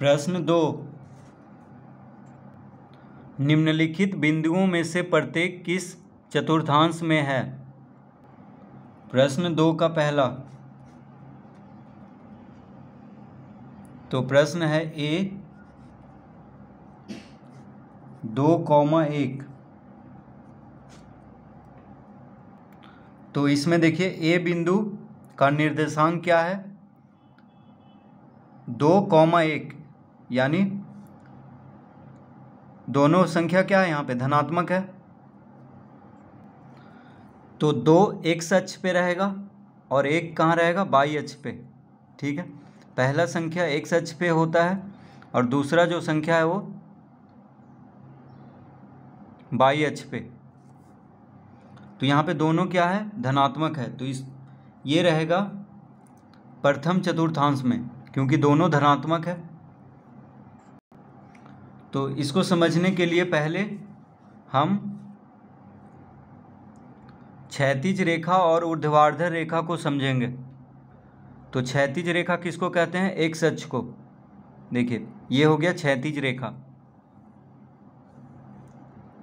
प्रश्न 2, निम्नलिखित बिंदुओं में से प्रत्येक किस चतुर्थांश में है। प्रश्न 2 का पहला, तो प्रश्न है A 2,1। तो इसमें देखिए A बिंदु का निर्देशांक क्या है 2,1, यानी दोनों संख्या क्या है यहाँ पे धनात्मक है। तो 2 x अक्ष पे रहेगा और 1 कहाँ रहेगा y अक्ष पे। ठीक है, पहला संख्या x अक्ष पे होता है और दूसरा जो संख्या है वो y अक्ष पे। तो यहाँ पे दोनों क्या है धनात्मक है, तो ये रहेगा प्रथम चतुर्थांश में क्योंकि दोनों धनात्मक है। तो इसको समझने के लिए पहले हम क्षैतिज रेखा और ऊर्ध्वाधर रेखा को समझेंगे। तो क्षैतिज रेखा किसको कहते हैं, एक्स अक्ष को। देखिए ये हो गया क्षैतिज रेखा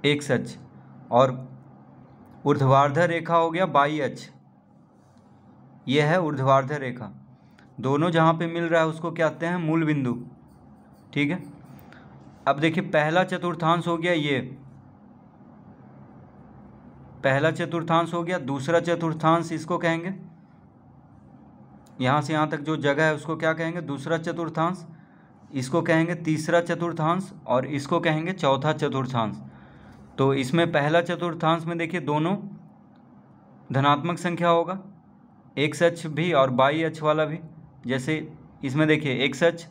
एक्स अक्ष, और ऊर्ध्वाधर रेखा हो गया वाई अक्ष। ये है ऊर्ध्वाधर रेखा, दोनों जहाँ पे मिल रहा है उसको कहते हैं मूल बिंदु। ठीक है, अब देखिए पहला चतुर्थांश हो गया, ये पहला चतुर्थांश हो गया। दूसरा चतुर्थांश इसको कहेंगे, यहाँ से यहाँ तक जो जगह है उसको क्या कहेंगे दूसरा चतुर्थांश। इसको कहेंगे तीसरा चतुर्थांश और इसको कहेंगे चौथा चतुर्थांश। तो इसमें पहला चतुर्थांश में देखिए दोनों धनात्मक संख्या होगा, एक्स अक्ष भी और वाई अक्ष वाला भी। जैसे इसमें देखिए एक्स अक्ष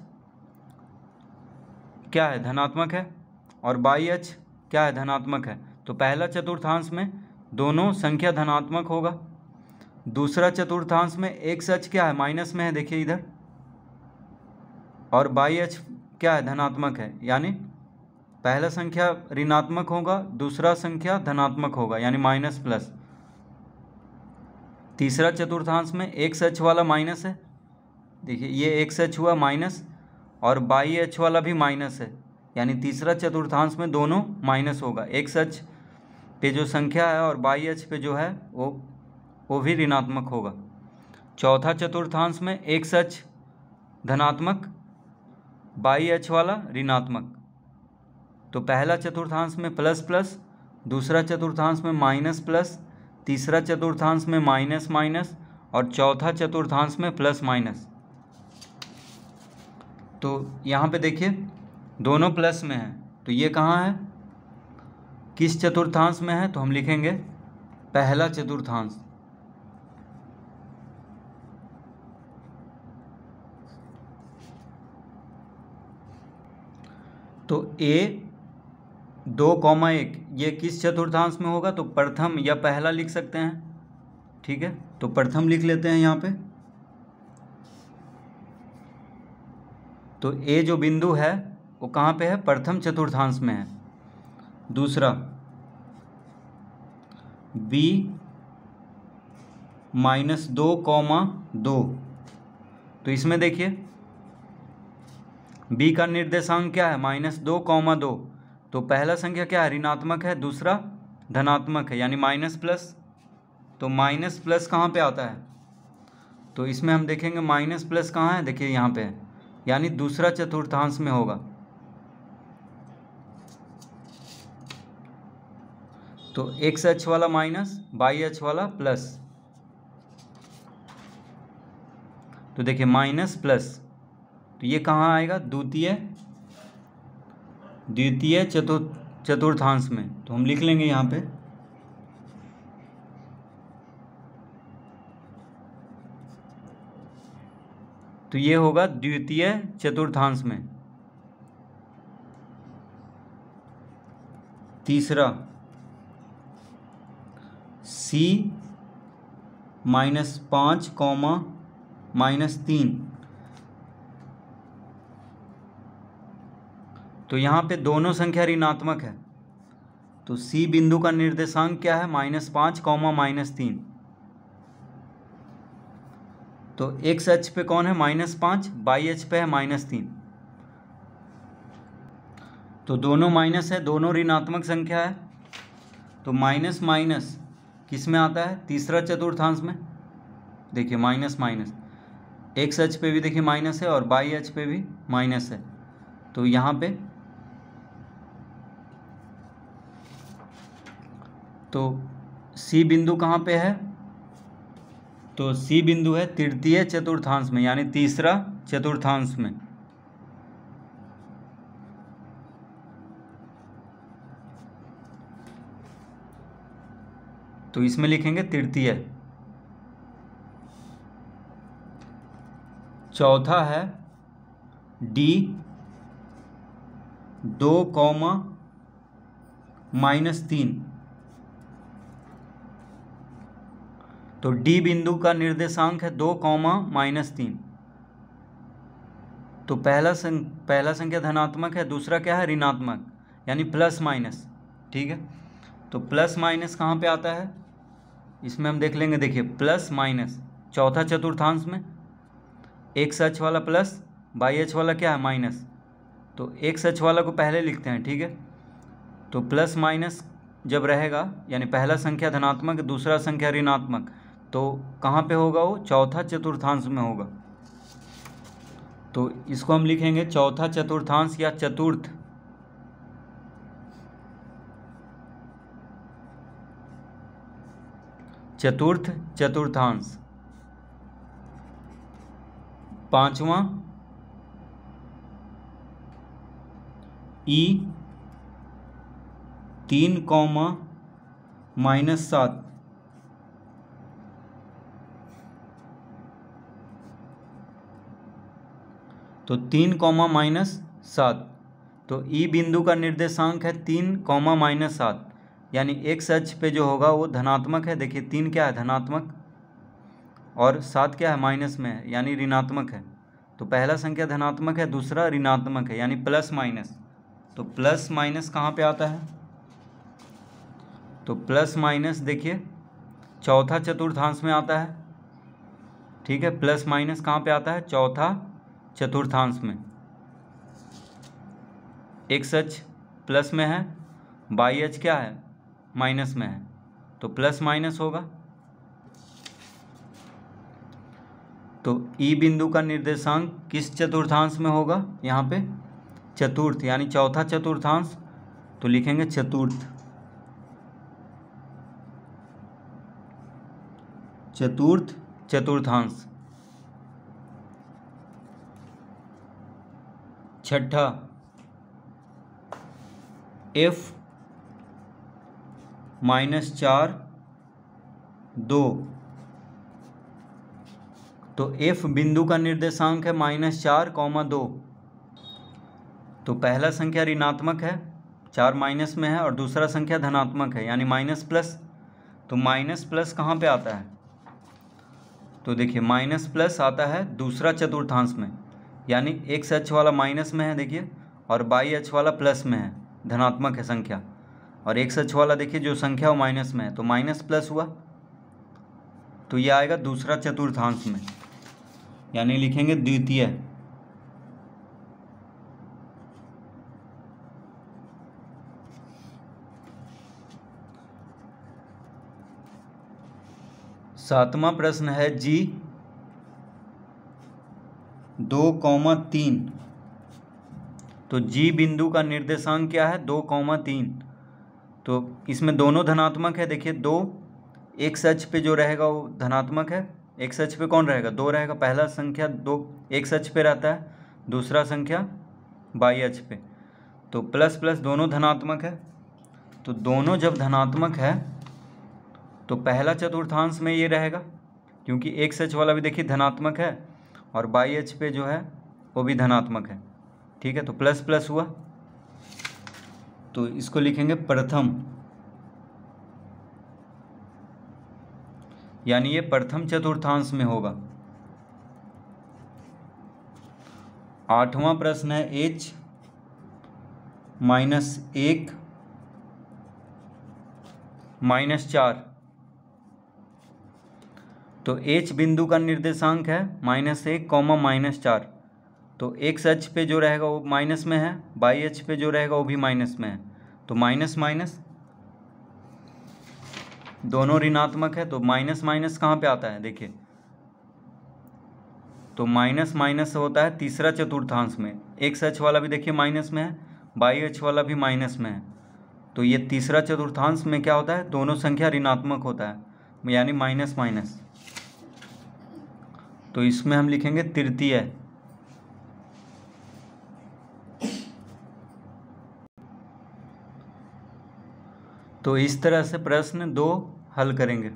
क्या है धनात्मक है और वाई अक्ष क्या है धनात्मक है। तो पहला चतुर्थांश में दोनों संख्या धनात्मक होगा। दूसरा चतुर्थांश में एक्स अक्ष क्या है माइनस में है, देखिए इधर, और वाई अक्ष क्या है धनात्मक है, यानी पहला संख्या ऋणात्मक होगा, दूसरा संख्या धनात्मक होगा, यानी माइनस प्लस। तीसरा चतुर्थांश में एक्स अक्ष वाला माइनस है, देखिए ये एक्स अक्ष हुआ माइनस और वाई अक्ष वाला भी माइनस है, यानी तीसरा चतुर्थांश में दोनों माइनस होगा। एक्स अक्ष पे जो संख्या है और वाई अक्ष पे जो है वो भी ऋणात्मक होगा। चौथा चतुर्थांश में एक्स अक्ष धनात्मक, वाई अक्ष वाला ऋणात्मक। तो पहला चतुर्थांश में प्लस प्लस, दूसरा चतुर्थांश में माइनस प्लस, तीसरा चतुर्थांश में माइनस माइनस और चौथा चतुर्थांश में प्लस माइनस। तो यहाँ पे देखिए दोनों प्लस में है, तो ये कहाँ है किस चतुर्थांश में है, तो हम लिखेंगे पहला चतुर्थांश। तो A 2,1 ये किस चतुर्थांश में होगा, तो प्रथम या पहला लिख सकते हैं। ठीक है, तो प्रथम लिख लेते हैं यहाँ पे। तो A जो बिंदु है वो कहाँ पे है प्रथम चतुर्थांश में है। दूसरा B -2,2, तो इसमें देखिए B का निर्देशांक क्या है -2,2। तो पहला संख्या क्या है ऋणात्मक है, दूसरा धनात्मक है, यानी माइनस प्लस। तो माइनस प्लस कहाँ पे आता है, तो इसमें हम देखेंगे माइनस प्लस कहाँ है, देखिए यहाँ पे है, यानी दूसरा चतुर्थांश में होगा। तो एक्स अक्ष वाला माइनस, वाई अक्ष वाला प्लस। तो देखिए माइनस प्लस, तो ये कहाँ आएगा द्वितीय चतुर्थांश में। तो हम लिख लेंगे यहाँ पे तो ये होगा द्वितीय चतुर्थांश में। तीसरा C -5, -3, तो यहाँ पे दोनों संख्या ऋणात्मक है। तो C बिंदु का निर्देशांक क्या है -5, -3। तो एक्स अक्ष पे कौन है -5, वाई अक्ष पे है -3। तो दोनों माइनस है, दोनों ऋणात्मक संख्या है, तो माइनस माइनस किस में आता है? तीसरा चतुर्थांश में। देखिए माइनस माइनस एक्स अक्ष पे भी देखिए माइनस है और वाई अक्ष पे भी माइनस है, तो यहाँ पे तो सी बिंदु कहाँ पे है? तो सी बिंदु है तृतीय चतुर्थांश में, यानी तीसरा चतुर्थांश में। तो इसमें लिखेंगे तृतीय। चौथा है डी 2,-3। तो डी बिंदु का निर्देशांक है 2,-3। तो पहला संख्या धनात्मक है, दूसरा क्या है? ऋणात्मक, यानी प्लस माइनस। ठीक है, तो प्लस माइनस कहाँ पे आता है? इसमें हम देख लेंगे। देखिए प्लस माइनस चौथा चतुर्थांश में, एक्स अक्ष वाला प्लस, वाई अक्ष वाला क्या है? माइनस। तो एक्स अक्ष वाला को पहले लिखते हैं। ठीक है, तो प्लस माइनस जब रहेगा, यानी पहला संख्या धनात्मक, दूसरा संख्या ऋणात्मक, तो कहाँ पे होगा वो? चौथा चतुर्थांश में होगा। तो इसको हम लिखेंगे चौथा चतुर्थांश या चतुर्थ। चतुर्थ चतुर्थांश। पांचवा ई 3,-7। तो 3,-7, तो ई बिंदु का निर्देशांक है 3,-7, यानी एक्स अक्ष पे जो होगा वो धनात्मक है। देखिए 3 क्या है? धनात्मक, और 7 क्या है? माइनस में है, यानी ऋणात्मक है। तो पहला संख्या धनात्मक है, दूसरा ऋणात्मक है, यानी प्लस माइनस। तो प्लस माइनस कहाँ पे आता है? तो प्लस माइनस देखिए चौथा चतुर्थांश में आता है। ठीक है, प्लस माइनस कहाँ पे आता है? चौथा चतुर्थांश में। एक्स अक्ष प्लस में है, वाई अक्ष क्या है? माइनस में है, तो प्लस माइनस होगा। तो ई बिंदु का निर्देशांक किस चतुर्थांश में होगा? यहाँ पे चतुर्थ, यानी चौथा चतुर्थांश, तो लिखेंगे चतुर्थ। चतुर्थ चतुर्थांश। छठा f-4 2। तो f बिंदु का निर्देशांक है -4,2। तो पहला संख्या ऋणात्मक है, 4 माइनस में है, और दूसरा संख्या धनात्मक है, यानी माइनस प्लस। तो माइनस प्लस कहाँ पे आता है? तो देखिए माइनस प्लस आता है दूसरा चतुर्थांश में, यानी एक्स अक्ष वाला माइनस में है देखिए, और वाई अक्ष वाला प्लस में है, धनात्मक है संख्या, और एक्स अक्ष वाला देखिए जो संख्या वो माइनस में है, तो माइनस प्लस हुआ, तो ये आएगा दूसरा चतुर्थांश में, यानी लिखेंगे द्वितीय। सातवां प्रश्न है जी 2,3। तो जी बिंदु का निर्देशांक क्या है? 2,3। तो इसमें दोनों धनात्मक है। देखिए 2 एक्स अक्ष पे जो रहेगा वो धनात्मक है, एक्स अक्ष पे कौन रहेगा? 2 रहेगा। पहला संख्या 2 एक्स अक्ष पे रहता है, दूसरा संख्या वाई अक्ष पे, तो प्लस प्लस दोनों धनात्मक है। तो दोनों जब धनात्मक है तो पहला चतुर्थांश में ये रहेगा, क्योंकि एक्स अक्ष वाला भी देखिए धनात्मक है और वाई अक्ष पे जो है वो भी धनात्मक है। ठीक है, तो प्लस प्लस हुआ, तो इसको लिखेंगे प्रथम, यानी ये प्रथम चतुर्थांश में होगा। आठवां प्रश्न है h -1 -4। तो h बिंदु का निर्देशांक है -1, -4। तो एक्स अक्ष पे जो रहेगा वो माइनस में है, वाई अक्ष पे जो रहेगा वो भी माइनस में है, तो माइनस माइनस दोनों ऋणात्मक है, तो माइनस माइनस कहाँ पे आता है देखिए, तो माइनस माइनस होता है तीसरा चतुर्थांश में। एक्स अक्ष वाला भी देखिए माइनस में है, वाई अक्ष वाला भी माइनस में है, तो ये तीसरा चतुर्थांश में क्या होता है, दोनों संख्या ऋणात्मक होता है, यानी माइनस माइनस। तो इसमें हम लिखेंगे तृतीय। तो इस तरह से प्रश्न 2 हल करेंगे।